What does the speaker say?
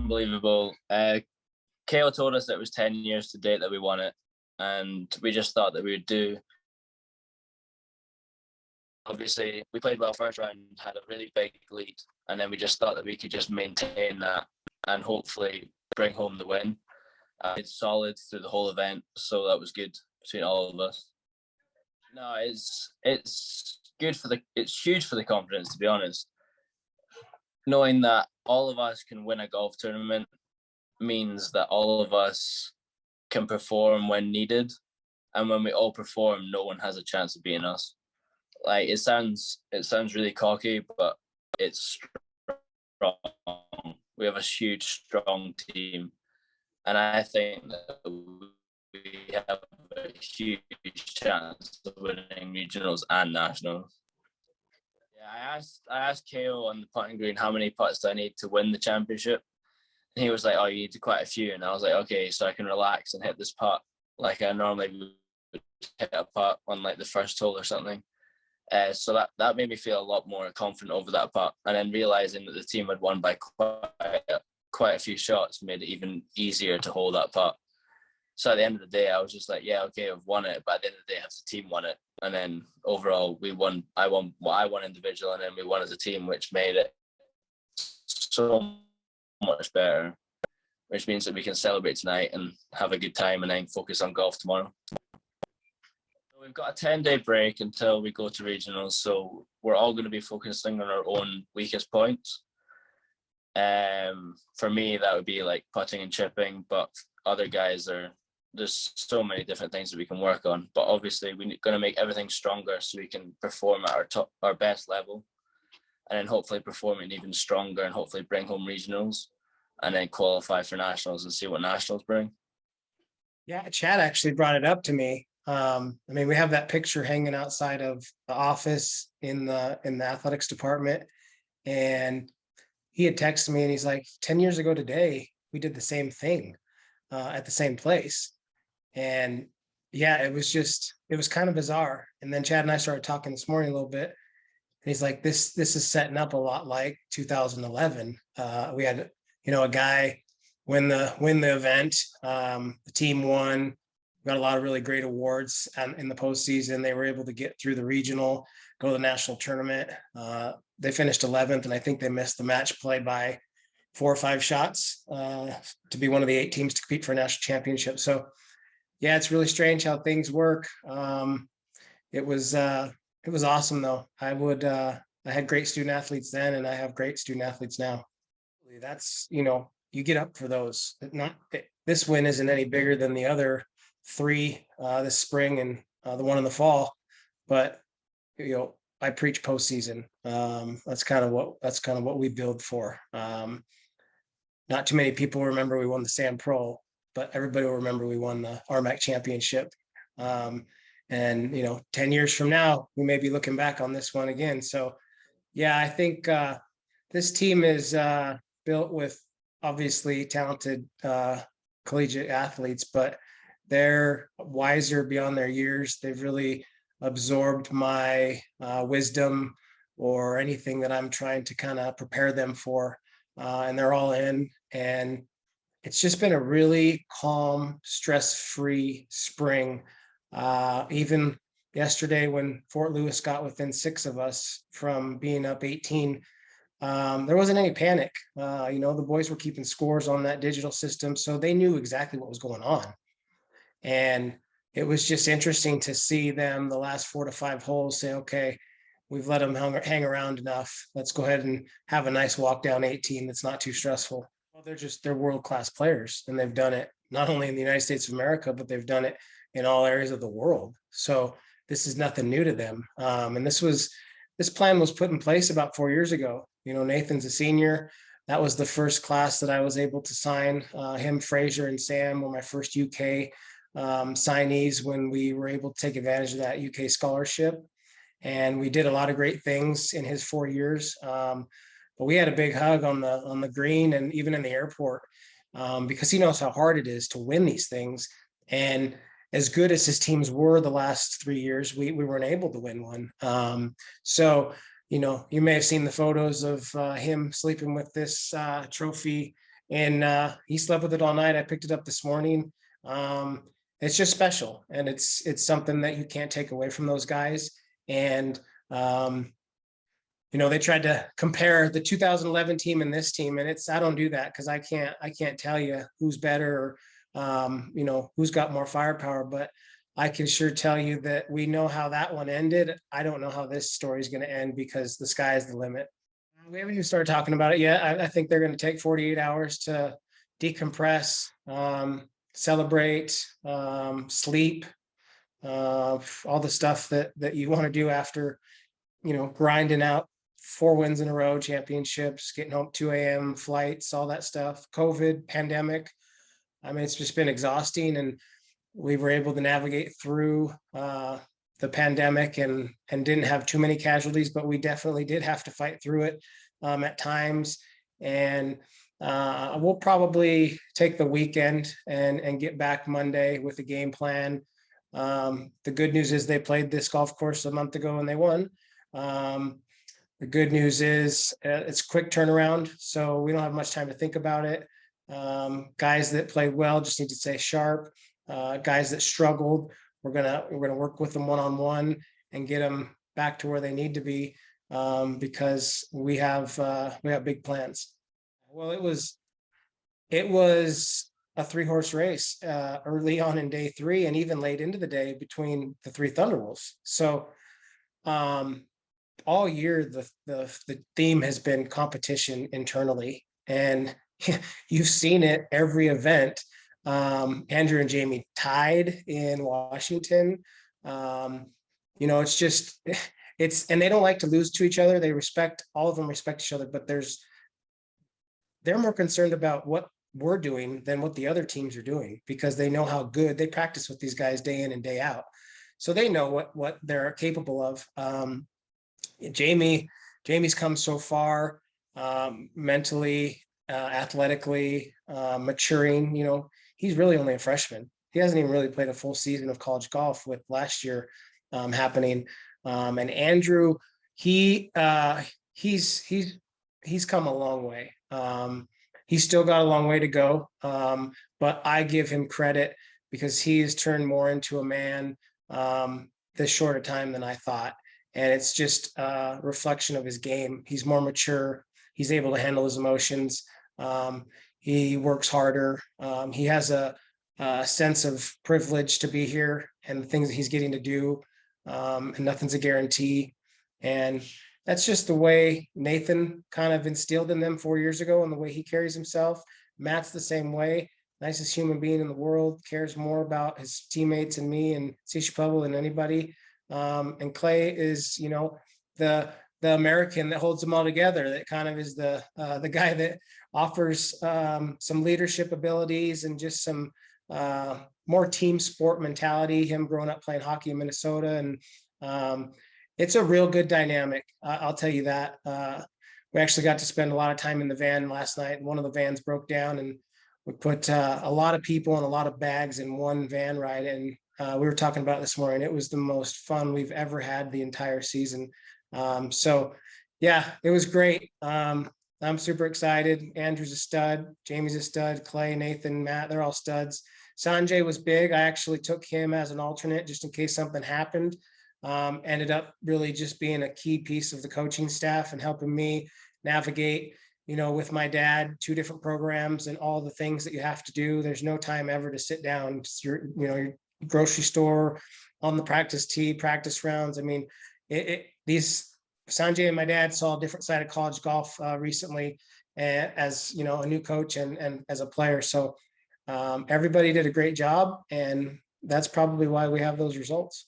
unbelievable. KO told us that it was 10 years to date that we won it, and we just thought that we would do. Obviously, we played well first round, had a really big lead, and then we just thought that we could just maintain that and hopefully bring home the win. It's solid through the whole event, so that was good between all of us. No, it's good it's huge for the confidence, to be honest. Knowing that all of us can win a golf tournament means that all of us can perform when needed, and when we all perform, no one has a chance of beating us. Like, it sounds really cocky, but it's strong. We have a huge, strong team, and I think that we have a huge chance of winning regionals and nationals. Yeah, I asked KO on the putting green how many putts do I need to win the championship, and he was like, "Oh, you need quite a few." And I was like, "Okay, so I can relax and hit this putt like I normally would hit a putt on like the first hole or something." So that made me feel a lot more confident over that putt, and then realizing that the team had won by quite a few shots made it even easier to hold that putt. So at the end of the day, I was just like, yeah, okay, I've won it, but at the end of the day, the team won it, and then overall we won. I won individual, and then we won as a team, which made it so much better. Which means that we can celebrate tonight and have a good time, and then focus on golf tomorrow. We've got a 10-day break until we go to regionals, so we're all going to be focusing on our own weakest points. For me, that would be like putting and chipping, but other guys there's so many different things that we can work on. But obviously, we're going to make everything stronger so we can perform at our best level, and then hopefully perform it even stronger, and hopefully bring home regionals, and then qualify for nationals and see what nationals bring. Yeah, Chad actually brought it up to me. I mean, we have that picture hanging outside of the office in the athletics department, and he had texted me and he's like, 10 years ago today, we did the same thing at the same place. And yeah, it was kind of bizarre. And then Chad and I started talking this morning a little bit, and he's like, this is setting up a lot like 2011. We had, a guy win the event. The team won. We got a lot of really great awards, and in the postseason, they were able to get through the regional, go to the national tournament. They finished 11th, and I think they missed the match play by 4 or 5 shots to be one of the 8 teams to compete for a national championship. So, yeah, it's really strange how things work. It was awesome though. I had great student athletes then, and I have great student athletes now. That's, you get up for those. This win isn't any bigger than the other 3 this spring and the one in the fall, but I preach postseason. That's kind of what we build for. Not too many people remember we won the Sam Pro, but everybody will remember we won the RMAC Championship. And 10 years from now, we may be looking back on this one again. So yeah, I think this team is built with obviously talented collegiate athletes, but they're wiser beyond their years. They've really absorbed my wisdom or anything that I'm trying to kind of prepare them for. And they're all in. And it's just been a really calm, stress-free spring. Even yesterday when Fort Lewis got within 6 of us from being up 18, there wasn't any panic. The boys were keeping scores on that digital system, so they knew exactly what was going on. And it was just interesting to see them the last 4 to 5 holes say, okay, we've let them hang around enough. Let's go ahead and have a nice walk down 18 that's not too stressful. Well, they're world-class players, and they've done it not only in the United States of America, but they've done it in all areas of the world. So this is nothing new to them. And this plan was put in place about 4 years ago. Nathan's a senior. That was the first class that I was able to sign. Him, Fraser, and Sam were my first UK signees when we were able to take advantage of that UK scholarship. And we did a lot of great things in his 4 years. But we had a big hug on the green and even in the airport because he knows how hard it is to win these things. And as good as his teams were the last 3 years, we weren't able to win one. You may have seen the photos of him sleeping with this trophy and he slept with it all night. I picked it up this morning. It's just special, and it's something that you can't take away from those guys. And they tried to compare the 2011 team and this team, and I don't do that because I can't tell you who's better or who's got more firepower, but I can sure tell you that we know how that one ended. I don't know how this story is going to end because the sky is the limit. We haven't even started talking about it yet. I think they're going to take 48 hours to decompress, celebrate, sleep, all the stuff that you want to do after, grinding out 4 wins in a row, championships, getting home 2 a.m. flights, all that stuff, COVID, pandemic. I mean, it's just been exhausting, and we were able to navigate through the pandemic and didn't have too many casualties, but we definitely did have to fight through it at times. And we'll probably take the weekend and get back Monday with a game plan. The good news is they played this golf course a month ago and they won. The good news is it's quick turnaround, so we don't have much time to think about it. Guys that played well just need to stay sharp. Guys that struggled, we're gonna work with them one-on-one and get them back to where they need to be, because we have big plans. Well, it was a 3-horse race early on in day 3 and even late into the day between the 3 Thunderwolves. So all year the theme has been competition internally, and you've seen it every event. Andrew and Jamie tied in Washington. It's just and they don't like to lose to each other. All of them respect each other, but they're more concerned about what we're doing than what the other teams are doing, because they know how good they practice with these guys day in and day out. So they know what they're capable of. Jamie's come so far, mentally, athletically, maturing. He's really only a freshman. He hasn't even really played a full season of college golf, with last year happening. And Andrew, he's come a long way. He's still got a long way to go, but I give him credit because he's turned more into a man this shorter time than I thought. And it's just a reflection of his game. He's more mature. He's able to handle his emotions. He works harder. He has a sense of privilege to be here and the things that he's getting to do. And nothing's a guarantee. And that's just the way Nathan kind of instilled in them 4 years ago, and the way he carries himself. Matt's the same way. Nicest human being in the world, cares more about his teammates and me and CSU Pueblo than anybody. And Clay is, the American that holds them all together. That kind of is the guy that offers some leadership abilities and just some more team sport mentality. Him growing up playing hockey in Minnesota, and it's a real good dynamic. I'll tell you that. We actually got to spend a lot of time in the van last night. One of the vans broke down, and we put a lot of people and a lot of bags in one van ride. And we were talking about it this morning. It was the most fun we've ever had the entire season. So yeah, it was great. I'm super excited. Andrew's a stud. Jamie's a stud. Clay, Nathan, Matt, they're all studs. Sanjay was big. I actually took him as an alternate just in case something happened. Ended up really just being a key piece of the coaching staff and helping me navigate, with my dad, 2 different programs and all the things that you have to do. There's no time ever to sit down. It's your grocery store, on the practice tee, practice rounds. I mean, Sanjay and my dad saw a different side of college golf recently, as a new coach and as a player. So everybody did a great job, and that's probably why we have those results.